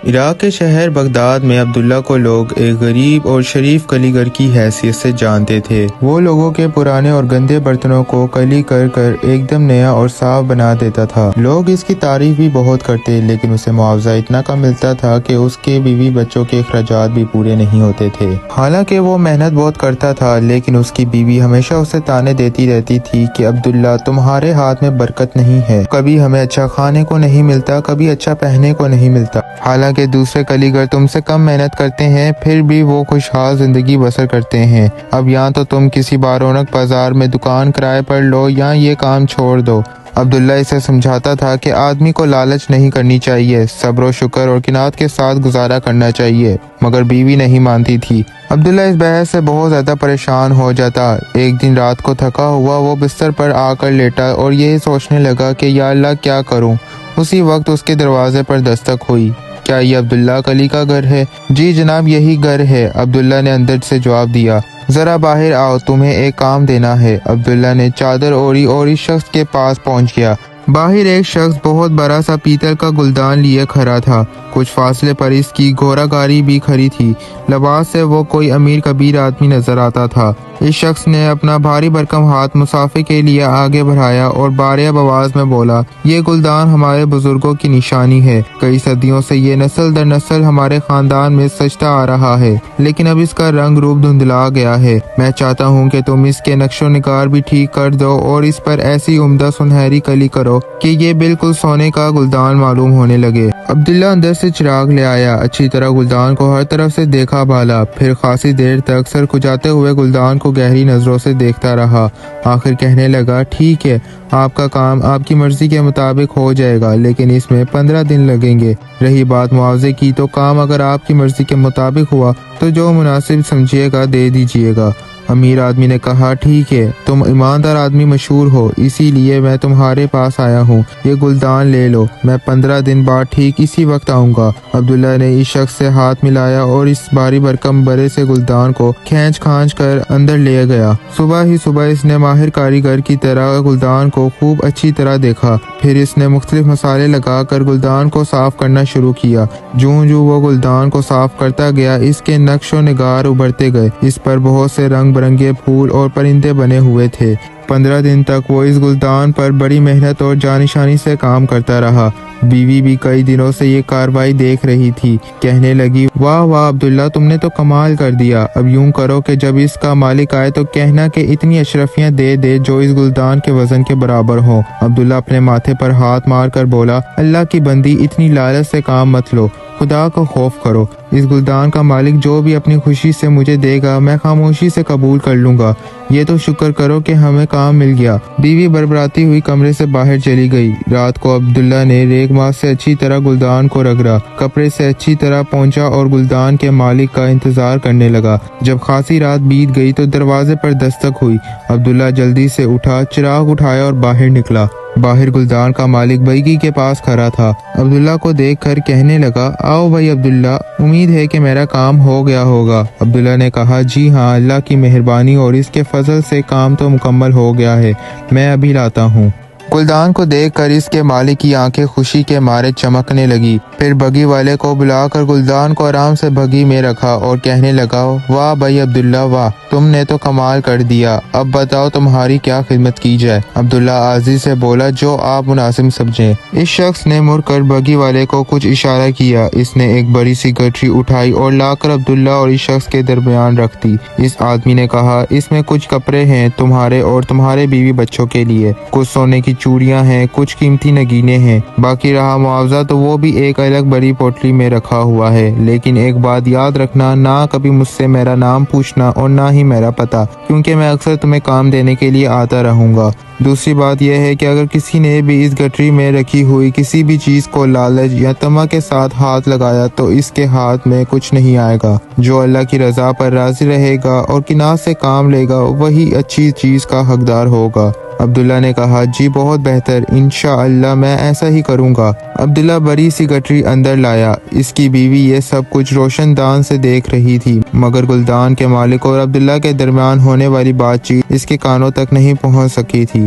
عراق کے شہر بغداد میں عبداللہ کو لوگ ایک غریب اور شریف کلیگر کی حیثیت سے جانتے تھے۔ وہ لوگوں کے پرانے اور گندے برتنوں کو کلی کر کر ایک دم نیا اور صاف بنا دیتا تھا۔ لوگ اس کی تعریف بھی بہت کرتے، لیکن اسے معاوضہ اتنا کم ملتا تھا کہ اس کے بیوی بچوں کے اخراجات بھی پورے نہیں ہوتے تھے۔ حالانکہ وہ محنت بہت کرتا تھا، لیکن اس کی بیوی ہمیشہ اسے تانے دیتی رہتی تھی کہ عبداللہ تمہارے ہاتھ میں برکت نہیں ہے، کبھی ہمیں اچھا کھانے کو نہیں ملتا، کبھی اچھا پہننے کو نہیں ملتا۔ حالانکہ دوسرے کلیگر تم سے کم محنت کرتے ہیں، پھر بھی وہ خوشحال زندگی بسر کرتے ہیں۔ اب یا تو تم کسی بارونق بازار میں دکان کرائے پر لو یا یہ کام چھوڑ دو۔ عبداللہ اسے سمجھاتا تھا کہ آدمی کو لالچ نہیں کرنی چاہیے، صبر و شکر اور قناعت کے ساتھ گزارا کرنا چاہیے، مگر بیوی نہیں مانتی تھی۔ عبداللہ اس بحث سے بہت زیادہ پریشان ہو جاتا۔ ایک دن رات کو تھکا ہوا وہ بستر پر آ کر لیٹا اور یہی سوچنے لگا کہ یا اللہ کیا کروں۔ اسی وقت اس کے دروازے پر دستک ہوئی۔ کیا یہ عبداللہ کلی کا گھر ہے؟ جی جناب، یہی گھر ہے، عبداللہ نے اندر سے جواب دیا۔ ذرا باہر آؤ، تمہیں ایک کام دینا ہے۔ عبداللہ نے چادر اوڑھی اور اس شخص کے پاس پہنچ گیا۔ باہر ایک شخص بہت بڑا سا پیتل کا گلدان لیے کھڑا تھا۔ کچھ فاصلے پر اس کی گھوڑا گاری بھی کھڑی تھی۔ لباس سے وہ کوئی امیر کبیر آدمی نظر آتا تھا۔ اس شخص نے اپنا بھاری بھرکم ہاتھ مسافے کے لیے آگے بڑھایا اور باریاب آواز میں بولا، یہ گلدان ہمارے بزرگوں کی نشانی ہے۔ کئی صدیوں سے یہ نسل در نسل ہمارے خاندان میں سجتا آ رہا ہے، لیکن اب اس کا رنگ روپ دھندلا گیا ہے۔ میں چاہتا ہوں کہ تم اس کے نقش و نگار بھی ٹھیک کر دو اور اس پر ایسی عمدہ سنہری کلی کرو کہ یہ بالکل سونے کا گلدان معلوم ہونے لگے۔ عبداللہ اندر سے چراغ لے آیا، اچھی طرح گلدان کو ہر طرف سے دیکھا بھالا، پھر خاصی دیر تک سر کھجاتے ہوئے گلدان کو گہری نظروں سے دیکھتا رہا۔ آخر کہنے لگا، ٹھیک ہے، آپ کا کام آپ کی مرضی کے مطابق ہو جائے گا، لیکن اس میں 15 دن لگیں گے۔ رہی بات معاوضے کی، تو کام اگر آپ کی مرضی کے مطابق ہوا تو جو مناسب سمجھیے گا دے دیجیے گا۔ امیر آدمی نے کہا، ٹھیک ہے، تم ایماندار آدمی مشہور ہو، اسی لیے میں تمہارے پاس آیا ہوں۔ یہ گلدان لے لو، میں 15 دن بعد ٹھیک اسی وقت آؤں گا۔ عبداللہ نے اس شخص سے ہاتھ ملایا اور اس بھاری بھرکم بڑے سے گلدان کو کھینچ کھانچ کر اندر لے گیا۔ صبح ہی صبح اس نے ماہر کاریگر کی طرح گلدان کو خوب اچھی طرح دیکھا، پھر اس نے مختلف مسالے لگا کر گلدان کو صاف کرنا شروع کیا۔ جوں جوں وہ گلدان کو صاف کرتا گیا، اس کے نقش و نگار ابھرتے گئے۔ اس پر بہت سے رنگ برنگے پھول اور پرندے بنے ہوئے تھے۔ 15 دن تک وہ اس گلدان پر بڑی محنت اور جانشانی سے کام کرتا رہا۔ بیوی بھی کئی دنوں سے یہ کاروائی دیکھ رہی تھی۔ کہنے لگی، واہ واہ عبداللہ، تم نے تو کمال کر دیا۔ اب یوں کرو کہ جب اس کا مالک آئے تو کہنا کہ اتنی اشرفیاں دے دے جو اس گلدان کے وزن کے برابر ہو۔ عبداللہ اپنے ماتھے پر ہاتھ مار کر بولا، اللہ کی بندی، اتنی لالچ سے کام مت لو، خدا کا خوف کرو۔ اس گلدان کا مالک جو بھی اپنی خوشی سے مجھے دے گا میں خاموشی سے قبول کر لوں گا۔ یہ تو شکر کرو کہ ہمیں کام مل گیا۔ بیوی بربراتی ہوئی کمرے سے باہر چلی گئی۔ رات کو عبداللہ نے ریگ ماس سے اچھی طرح گلدان کو رگڑا، کپڑے سے اچھی طرح پہنچا اور گلدان کے مالک کا انتظار کرنے لگا۔ جب خاصی رات بیت گئی تو دروازے پر دستک ہوئی۔ عبداللہ جلدی سے اٹھا، چراغ اٹھایا اور باہر نکلا۔ باہر گلدان کا مالک بھائی کے پاس کھڑا تھا۔ عبداللہ کو دیکھ کر کہنے لگا، آؤ بھائی عبداللہ، امید ہے کہ میرا کام ہو گیا ہوگا۔ عبداللہ نے کہا، جی ہاں، اللہ کی مہربانی اور اس کے فضل سے کام تو مکمل ہو گیا ہے، میں ابھی لاتا ہوں۔ گلدان کو دیکھ کر اس کے مالک کی آنکھیں خوشی کے مارے چمکنے لگی۔ پھر بگھی والے کو بلا کر گلدان کو آرام سے بگھی میں رکھا اور کہنے لگا، واہ بھائی عبداللہ، واہ، تم نے تو کمال کر دیا۔ اب بتاؤ تمہاری کیا خدمت کی جائے؟ عبداللہ عاجزی سے بولا، جو آپ مناسب سمجھیں۔ اس شخص نے مڑ کر بگھی والے کو کچھ اشارہ کیا۔ اس نے ایک بڑی سی گٹری اٹھائی اور لا کر عبداللہ اور اس شخص کے درمیان رکھ دی۔ اس آدمی نے کہا، اس میں کچھ کپڑے ہیں تمہارے اور تمہارے بیوی بچوں کے لیے، کچھ سونے کی چوڑیاں ہیں، کچھ قیمتی نگینے ہیں، باقی رہا معاوضہ تو وہ بھی ایک الگ بڑی پوٹلی میں رکھا ہوا ہے۔ لیکن ایک بات یاد رکھنا، نہ کبھی مجھ سے میرا نام پوچھنا اور نہ ہی میرا پتہ، کیونکہ میں اکثر تمہیں کام دینے کے لیے آتا رہوں گا۔ دوسری بات یہ ہے کہ اگر کسی نے بھی اس گٹری میں رکھی ہوئی کسی بھی چیز کو لالچ یا طمع کے ساتھ ہاتھ لگایا تو اس کے ہاتھ میں کچھ نہیں آئے گا۔ جو اللہ کی رضا پر راضی رہے گا اور قناعت سے کام لے گا وہی اچھی چیز کا حقدار ہوگا۔ عبداللہ نے کہا، جی بہت بہتر، انشاءاللہ میں ایسا ہی کروں گا۔ عبداللہ بڑی سی گٹری اندر لایا۔ اس کی بیوی یہ سب کچھ روشن دان سے دیکھ رہی تھی، مگر گلدان کے مالک اور عبداللہ کے درمیان ہونے والی بات چیت اس کے کانوں تک نہیں پہنچ سکی تھی۔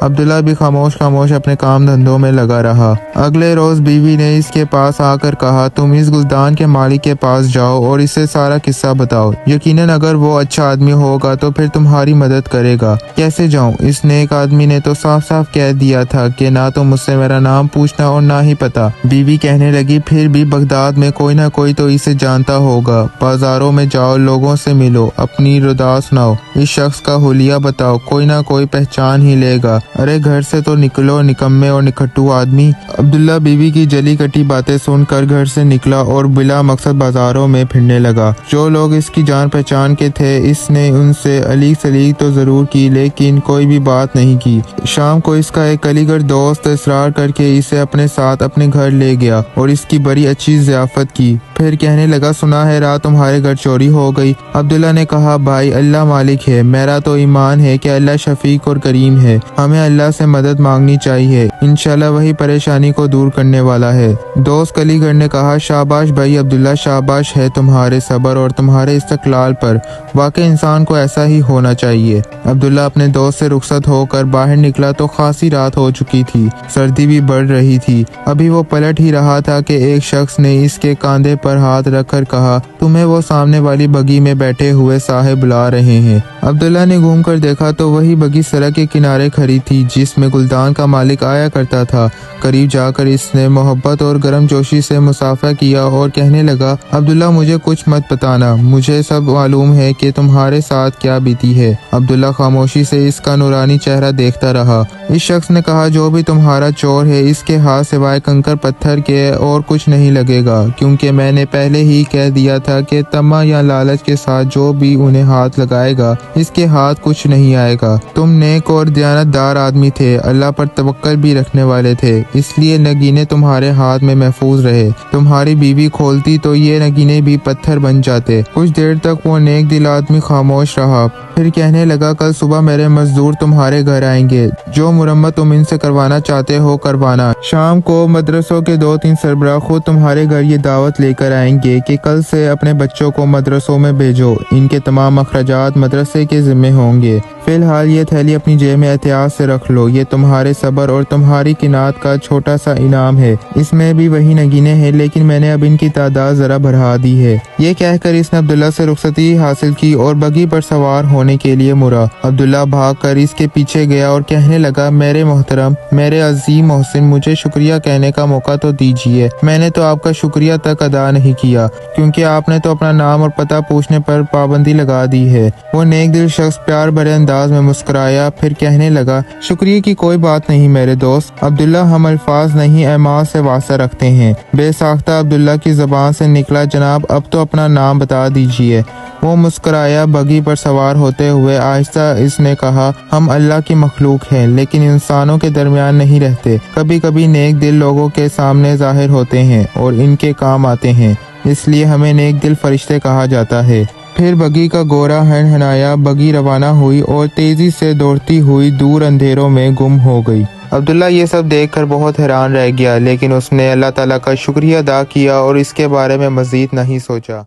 عبداللہ بھی خاموش خاموش اپنے کام دھندوں میں لگا رہا۔ اگلے روز بیوی نے اس کے پاس آ کر کہا، تم اس گلدان کے مالک کے پاس جاؤ اور اسے سارا قصہ بتاؤ، یقیناً اگر وہ اچھا آدمی ہوگا تو پھر تمہاری مدد کرے گا۔ کیسے جاؤں؟ اس نیک آدمی نے تو صاف صاف کہہ دیا تھا کہ نہ تو مجھ سے میرا نام پوچھنا اور نہ ہی پتہ۔ بیوی کہنے لگی، پھر بھی بغداد میں کوئی نہ کوئی تو اسے جانتا ہوگا، بازاروں میں جاؤ، لوگوں سے ملو، اپنی ردا سناؤ، اس شخص کا حلیہ بتاؤ، کوئی نہ کوئی پہچان ہی لے گا۔ ارے گھر سے تو نکلو، نکمے اور نکھٹو آدمی۔ عبداللہ بیوی کی جلی کٹی باتیں سن کر گھر سے نکلا اور بلا مقصد بازاروں میں پھرنے لگا۔ جو لوگ اس کی جان پہچان کے تھے، اس نے ان سے علیگ سلیگ تو ضرور کی لیکن کوئی بھی بات نہیں کی۔ شام کو اس کا ایک علی گڑھ دوست اصرار کر کے اسے اپنے ساتھ اپنے گھر لے گیا اور اس کی بڑی اچھی ضیافت کی۔ پھر کہنے لگا، سنا ہے رات تمہارے گھر چوری ہو گئی؟ عبداللہ نے کہا، بھائی اللہ مالک ہے، میرا تو ایمان ہے کہ اللہ شفیق اور کریم ہے، ہمیں اللہ سے مدد مانگنی چاہیے، انشاءاللہ وہی پریشانی کو دور کرنے والا ہے۔ دوست علی گڑھ نے کہا، شاباش بھائی عبداللہ، شاباش ہے تمہارے صبر اور تمہارے استقلال پر، واقعی انسان کو ایسا ہی ہونا چاہیے۔ عبداللہ اپنے دوست سے رخصت ہو کر باہر نکلا تو خاصی رات ہو چکی تھی، سردی بھی بڑھ رہی تھی۔ ابھی وہ پلٹ ہی رہا تھا کہ ایک شخص نے اس کے کاندھے پر ہاتھ رکھ کر کہا، تمہیں وہ سامنے والی بگی میں بیٹھے ہوئے صاحب بلا رہے ہیں۔ عبداللہ نے گھوم کر دیکھا تو وہی بگی سڑک کے کنارے کھڑی تھی جس میں گلدان کا مالک آیا کرتا تھا۔ قریب جا کر اس نے محبت اور گرم جوشی سے مصافحہ کیا اور کہنے لگا، عبداللہ مجھے کچھ مت بتانا، مجھے سب معلوم ہے کہ تمہارے ساتھ کیا بیتی ہے۔ عبداللہ خاموشی سے اس کا نورانی چہرہ دیکھتا رہا۔ اس شخص نے کہا، جو بھی تمہارا چور ہے اس کے ہاتھ سوائے کنکر پتھر کے اور کچھ نہیں لگے گا، کیونکہ میں نے پہلے ہی کہہ دیا تھا کہ طمع یا لالچ کے ساتھ جو بھی انہیں ہاتھ لگائے گا اس کے ہاتھ کچھ نہیں آئے گا۔ تم نیک اور دیانت دار آدمی تھے، اللہ پر توکل بھی رکھنے والے تھے، اس لیے نگینے تمہارے ہاتھ میں محفوظ رہے۔ تمہاری بیوی کھولتی تو یہ نگینے بھی پتھر بن جاتے۔ کچھ دیر تک وہ نیک دل آدمی خاموش رہا، پھر کہنے لگا، کل صبح میرے مزدور تمہارے گھر آئیں گے، جو مرمت تم ان سے کروانا چاہتے ہو کروانا۔ شام کو مدرسوں کے 2-3 سربراہ خود تمہارے گھر یہ دعوت لے کر آئیں گے کہ کل سے اپنے بچوں کو مدرسوں میں بھیجو، ان کے تمام اخراجات مدرسے کے ذمہ ہوں گے۔ فی الحال یہ تھیلی اپنی جیب میں احتیاط سے رکھ لو، یہ تمہارے صبر اور تمہاری قناعت کا چھوٹا سا انعام ہے۔ اس میں بھی وہی نگینے ہیں لیکن میں نے اب ان کی تعداد ذرا بڑھا دی ہے۔ یہ کہہ کر اس نے عبداللہ سے رخصتی حاصل کی اور بگی پر سوار ہونے کے لیے مڑا۔ عبداللہ بھاگ کر اس کے پیچھے گیا اور کہنے لگا، میرے محترم، میرے عظیم محسن، مجھے شکریہ کہنے کا موقع تو دیجیے، میں نے تو آپ کا شکریہ تک ادا نہیں کیا، کیونکہ آپ نے تو اپنا نام اور پتہ پوچھنے پر پابندی لگا دی ہے۔ وہ نیک دل شخص پیار بھرے انداز میں مسکرایا، پھر کہنے لگا، شکریہ کی کوئی بات نہیں میرے دوست عبداللہ، ہم الفاظ نہیں اعمال سے واسطہ رکھتے ہیں۔ بے ساختہ عبداللہ کی زبان سے نکلا، جناب اب تو اپنا نام بتا دیجیے۔ وہ مسکرایا۔ بگی پر سوار ہوتے ہوئے آہستہ اس نے کہا، ہم اللہ کی مخلوق ہیں لیکن انسانوں کے درمیان نہیں رہتے، کبھی کبھی نیک دل لوگوں کے سامنے ظاہر ہوتے ہیں اور ان کے کام آتے ہیں، اس لیے ہمیں نیک دل فرشتے کہا جاتا ہے۔ پھر بگی کا گورا ہنہنایا، بگی روانہ ہوئی اور تیزی سے دوڑتی ہوئی دور اندھیروں میں گم ہو گئی۔ عبداللہ یہ سب دیکھ کر بہت حیران رہ گیا، لیکن اس نے اللہ تعالیٰ کا شکریہ ادا کیا اور اس کے بارے میں مزید نہیں سوچا۔